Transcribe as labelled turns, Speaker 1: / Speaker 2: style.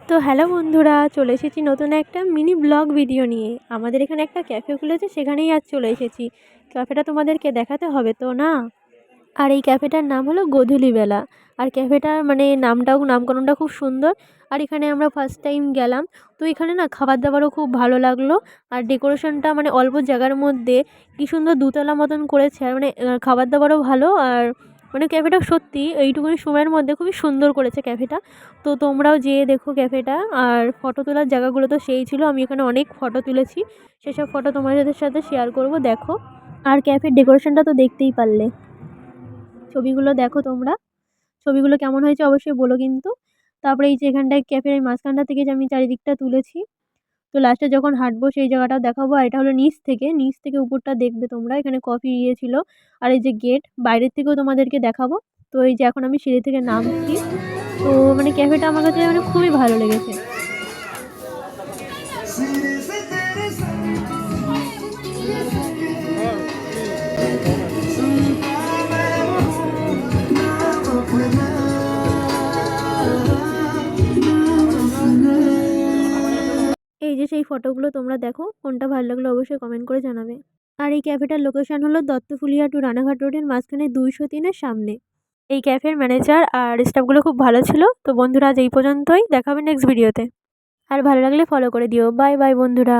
Speaker 1: তো হ্যালো বন্ধুরা, চলে এসেছি নতুন একটা মিনি ব্লগ ভিডিও নিয়ে। আমাদের এখানে একটা ক্যাফে খুলেছে, সেখানেই আজ চলে এসেছি। ক্যাফেটা তোমাদেরকে দেখাতে হবে তো না? আর এই ক্যাফেটার নাম হলো গোধূলিবেলা। আর ক্যাফেটার মানে নামকরণটা খুব সুন্দর। আর এখানে আমরা ফার্স্ট টাইম গেলাম। তো এখানে না খাবার দাবারও খুব ভালো লাগলো। আর ডেকোরেশনটা মানে অল্প জায়গার মধ্যে কি সুন্দর দোতলা মতন করেছে। আর মানে খাবার দাবারও ভালো। আর মানে ক্যাফেটা সত্যি এইটুকুনি সময়ের মধ্যে খুবই সুন্দর করেছে ক্যাফেটা। তো তোমরাও যেয়ে দেখো ক্যাফেটা। আর ফটো তোলার জায়গাগুলো তো সেই ছিল, আমি এখানে অনেক ফটো তুলেছি। সেসব ফটো তোমাদের সাথে শেয়ার করব, দেখো। আর ক্যাফের ডেকোরেশনটা তো দেখতেই পারলে। ছবিগুলো দেখো তোমরা। ছবিগুলো কেমন হয়েছে অবশ্যই বলো কিন্তু। তারপরে এই যে এখানটায় ক্যাফের এই মাঝখানটা থেকে যে আমি চারিদিকটা তুলেছি। তো লাস্টে যখন হাঁটবো সেই জায়গাটাও দেখাবো। আর এটা হলো নিচ থেকে উপরটা দেখবে তোমরা। এখানে কফি ছিল। আর এই যে গেট বাইরের থেকেও তোমাদেরকে দেখাবো। তো এই যে এখন আমি সিঁড়ি থেকে নামছি। তো মানে ক্যাফেটা আমার কাছে মানে খুবই ভালো লেগেছে। এই যে সেই ফটোগুলো তোমরা দেখো, কোনটা ভালো লাগলো অবশ্যই কমেন্ট করে জানাবে। আর এই ক্যাফেটার লোকেশন হলো দত্তফুলিয়া টু রানাঘাট রোডের মাঝখানে 203-এর সামনে। এই ক্যাফের ম্যানেজার আর স্টাফগুলো খুব ভালো ছিল। তো বন্ধুরা আজ এই পর্যন্তই, দেখা হবে নেক্সট ভিডিওতে। আর ভালো লাগলে ফলো করে দিও। বাই বাই বন্ধুরা।